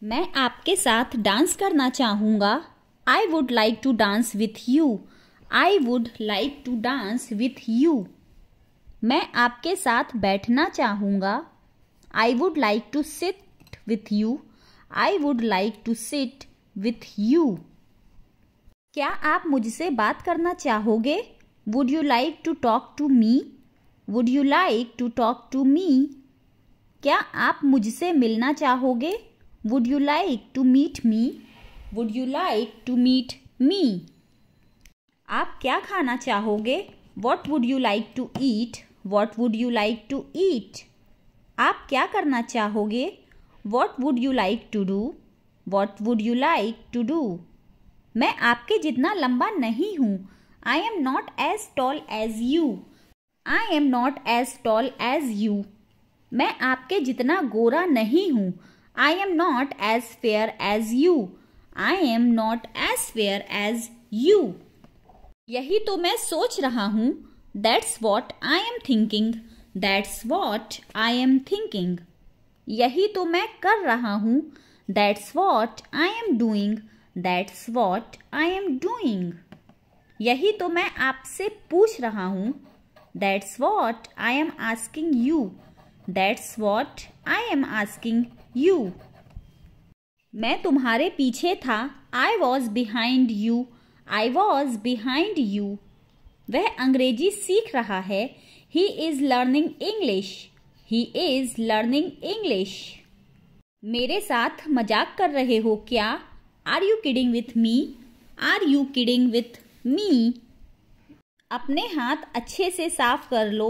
मैं आपके साथ डांस करना चाहूँगा। I would like to dance with you. I would like to dance with you. मैं आपके साथ बैठना चाहूँगा। I would like to sit with you. I would like to sit with you. क्या आप मुझसे बात करना चाहोगे? Would you like to talk to me? Would you like to talk to me? क्या आप मुझसे मिलना चाहोगे? Would you like to meet me? Would you like to meet me? आप क्या खाना चाहोगे? What would you like to eat? What would you like to eat? आप क्या करना चाहोगे? What would you like to do? What would you like to do? मैं आपके जितना लंबा नहीं हूँ। I am not as tall as you. I am not as tall as you. मैं आपके जितना गोरा नहीं हूँ। I am not as fair as you. I am not as fair as you. यही तो मैं सोच रहा हूँ। That's what I am thinking. That's what I am thinking. यही तो मैं कर रहा हूँ। That's what I am doing. That's what I am doing. यही तो मैं आपसे पूछ रहा हूँ। That's what I am asking you. That's what I am asking you. मैं तुम्हारे पीछे था। I was behind you. I was behind you. वह अंग्रेजी सीख रहा है। He is learning English. He is learning English. मेरे साथ मजाक कर रहे हो क्या? Are you kidding with me? Are you kidding with me? अपने हाथ अच्छे से साफ कर लो।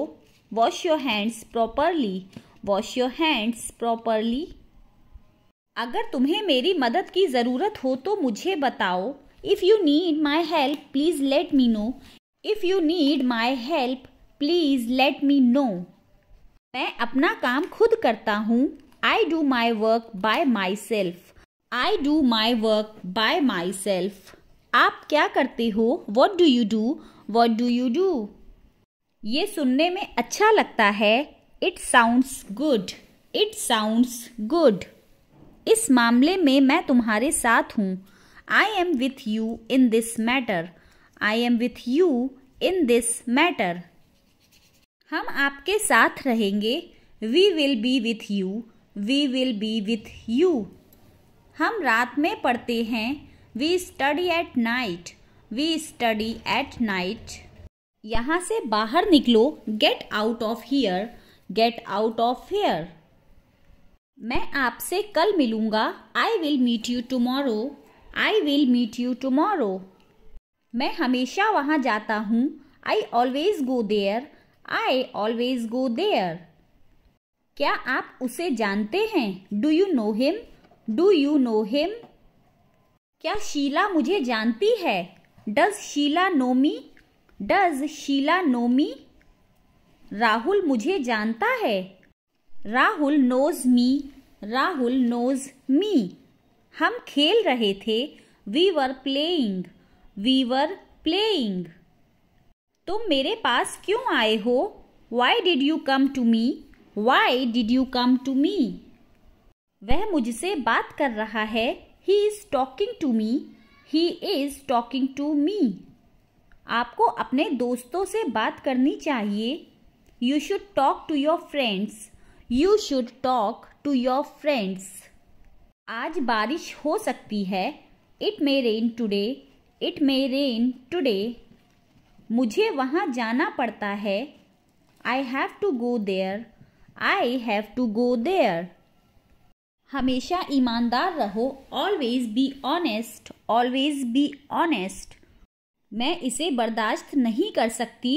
Wash your hands properly. Wash your hands properly. अगर तुम्हें मेरी मदद की ज़रूरत हो तो मुझे बताओ। If you need my help please let me know. If you need my help please let me know. मैं अपना काम खुद करता हूँ। I do my work by my self. I do my work by my self. आप क्या करते हो? What do you do? What do you do? ये सुनने में अच्छा लगता है। It sounds good. It sounds good. इस मामले में मैं तुम्हारे साथ हूँ। I am with you in this matter. I am with you in this matter. हम आपके साथ रहेंगे। We will be with you. We will be with you. हम रात में पढ़ते हैं। We study at night. We study at night. यहाँ से बाहर निकलो। Get out of here. Get out of here. मैं आपसे कल मिलूंगा। I will meet you tomorrow. I will meet you tomorrow. मैं हमेशा वहाँ जाता हूँ। I always go there. I always go there. क्या आप उसे जानते हैं? Do you know him? Do you know him? क्या शीला मुझे जानती है? Does Sheela know me? Does Sheela know me? Rahul मुझे जानता है। Rahul knows me. Rahul knows me. हम खेल रहे थे। We were playing. We were playing. तुम मेरे पास क्यों आए हो? Why did you come to me? Why did you come to me? वह मुझसे बात कर रहा है। He is talking to me. He is talking to me. आपको अपने दोस्तों से बात करनी चाहिए। You should talk to your friends. You should talk to your friends. आज बारिश हो सकती है। It may rain today. It may rain today. मुझे वहाँ जाना पड़ता है। I have to go there. I have to go there. हमेशा ईमानदार रहो। Always be honest. Always be honest. मैं इसे बर्दाश्त नहीं कर सकती।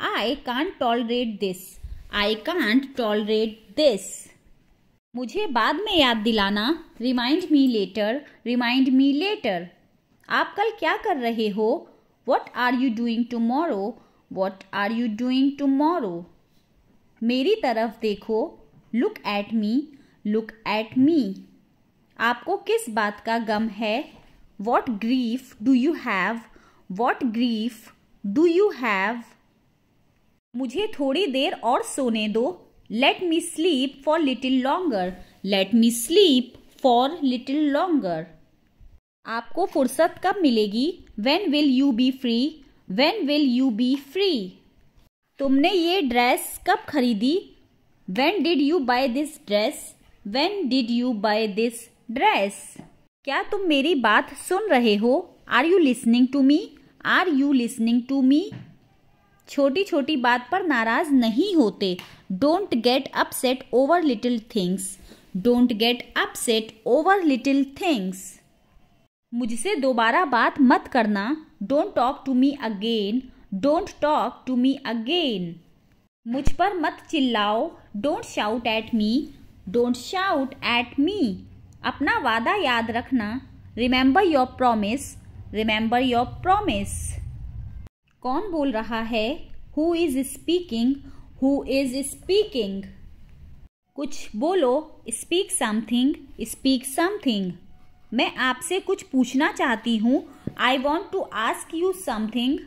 I can't tolerate this. I can't tolerate this. मुझे बाद में याद दिलाना। Remind me later. Remind me later. आप कल क्या कर रहे हो? What are you doing tomorrow? What are you doing tomorrow? मेरी तरफ देखो। Look at me. Look at me. आपको किस बात का गम है? What grief do you have? What grief do you have? मुझे थोड़ी देर और सोने दो। Let me sleep for little longer. Let me sleep for little longer. आपको फुर्सत कब मिलेगी? When will you be free? When will you be free? तुमने ये ड्रेस कब खरीदी? When did you buy this dress? When did you buy this dress? क्या तुम मेरी बात सुन रहे हो? Are you listening to me? Are you listening to me? छोटी छोटी बात पर नाराज नहीं होते। Don't get upset over little things. Don't get upset over little things. मुझसे दोबारा बात मत करना। Don't talk to me again. Don't talk to me again. मुझ पर मत चिल्लाओ। Don't shout at me. Don't shout at me. अपना वादा याद रखना। Remember your promise. Remember your promise. कौन बोल रहा है? Who is speaking? Who is speaking? कुछ बोलो। Speak something. Speak something. मैं आपसे कुछ पूछना चाहती हूँ। I want to ask you something.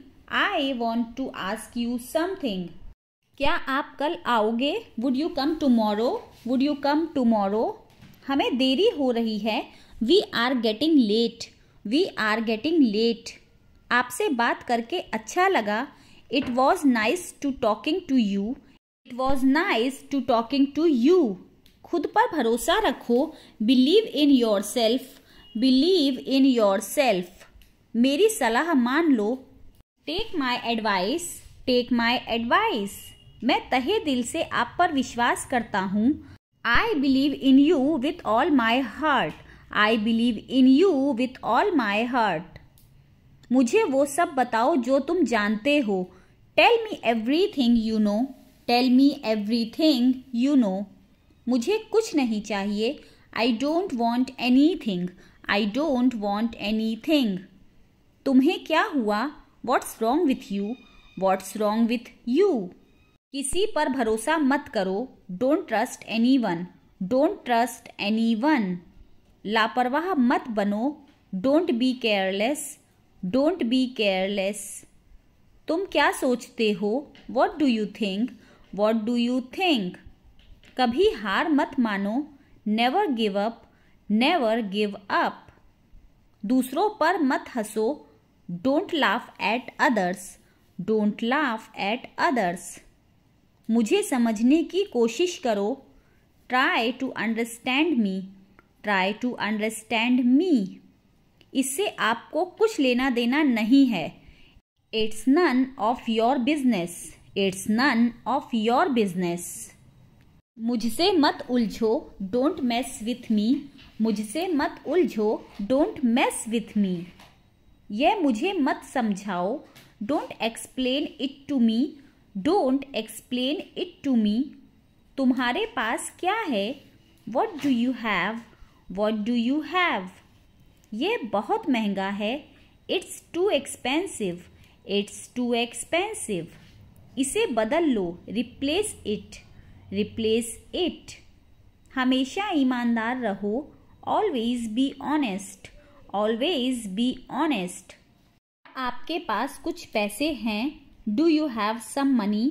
I want to ask you something. क्या आप कल आओगे? Would you come tomorrow? Would you come tomorrow? हमें देरी हो रही है। We are getting late. We are getting late. आपसे बात करके अच्छा लगा। It was nice to talking to you. It was nice to talking to you. खुद पर भरोसा रखो। Believe in yourself. Believe in yourself. मेरी सलाह मान लो। Take my advice. Take my advice. मैं तहे दिल से आप पर विश्वास करता हूँ। I believe in you with all my heart. I believe in you with all my heart. मुझे वो सब बताओ जो तुम जानते हो। Tell me everything you know. Tell me everything you know. मुझे कुछ नहीं चाहिए। I don't want anything. I don't want anything. तुम्हें क्या हुआ? What's wrong with you? What's wrong with you? किसी पर भरोसा मत करो। Don't trust anyone. Don't trust anyone. लापरवाह मत बनो। Don't be careless. Don't be careless. तुम क्या सोचते हो? What do you think? What do you think? कभी हार मत मानो। Never give up. Never give up. दूसरों पर मत हंसो। Don't laugh at others. Don't laugh at others. मुझे समझने की कोशिश करो। Try to understand me. Try to understand me. इससे आपको कुछ लेना देना नहीं है। It's none of your business. It's none of your business. मुझसे मत उलझो। Don't mess with me. मुझसे मत उलझो। Don't mess with me. यह मुझे मत समझाओ। Don't explain it to me. Don't explain it to me. तुम्हारे पास क्या है? What do you have? What do you have? ये बहुत महंगा है। It's too expensive. It's too expensive. इसे बदल लो। Replace it. Replace it. हमेशा ईमानदार रहो। Always be honest. Always be honest. आपके पास कुछ पैसे हैं? Do you have some money?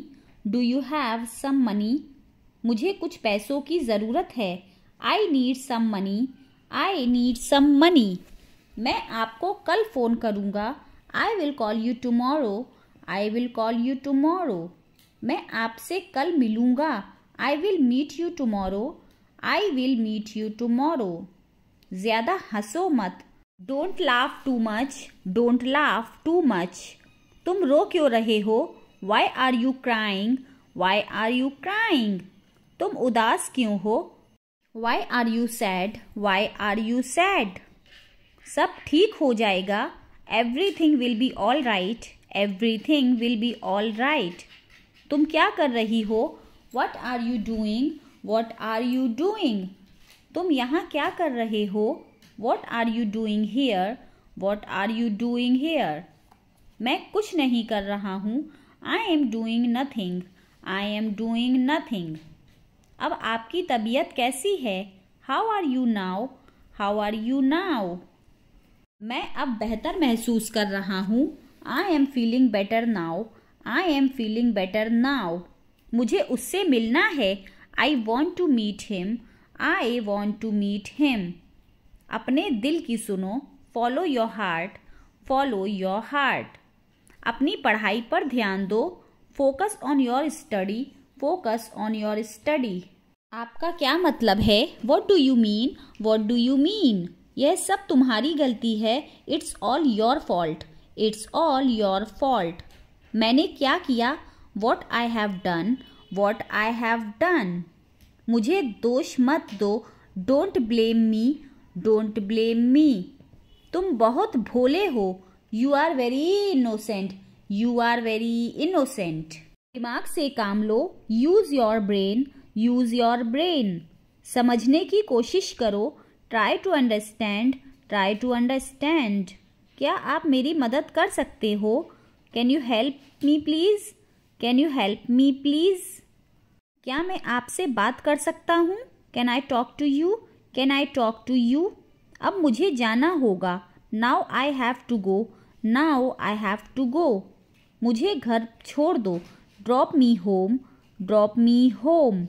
Do you have some money? मुझे कुछ पैसों की ज़रूरत है। I need some money. I need some money. मैं आपको कल फ़ोन करूँगा। I will call you tomorrow. I will call you tomorrow. मैं आपसे कल मिलूँगा। I will meet you tomorrow. I will meet you tomorrow. ज़्यादा हंसो मत। Don't laugh too much. Don't laugh too much. तुम रो क्यों रहे हो? Why are you crying? Why are you crying? तुम उदास क्यों हो? Why are you sad? Why are you sad? सब ठीक हो जाएगा। Everything will be all right. Everything will be all right. तुम क्या कर रही हो? What are you doing? What are you doing? तुम यहाँ क्या कर रहे हो? What are you doing here? What are you doing here? मैं कुछ नहीं कर रहा हूँ। I am doing nothing. I am doing nothing. अब आपकी तबीयत कैसी है? How are you now? How are you now? मैं अब बेहतर महसूस कर रहा हूँ। I am feeling better now. I am feeling better now. मुझे उससे मिलना है। I want to meet him. I want to meet him. अपने दिल की सुनो, follow your heart, follow your heart. अपनी पढ़ाई पर ध्यान दो, focus on your study, focus on your study. आपका क्या मतलब है? What do you mean, what do you mean? यह सब तुम्हारी गलती है, it's all your fault, it's all your fault. मैंने क्या किया? What I have done, what I have done. मुझे दोष मत दो, don't blame me, don't blame me. तुम बहुत भोले हो, you are very innocent, you are very innocent. दिमाग से काम लो, use your brain, use your brain. समझने की कोशिश करो, try to understand, try to understand. क्या आप मेरी मदद कर सकते हो? Can you help me please, can you help me please. क्या मैं आपसे बात कर सकता हूँ? Can I talk to you, can I talk to you. अब मुझे जाना होगा, now I have to go, now I have to go. मुझे घर छोड़ दो, drop me home, drop me home.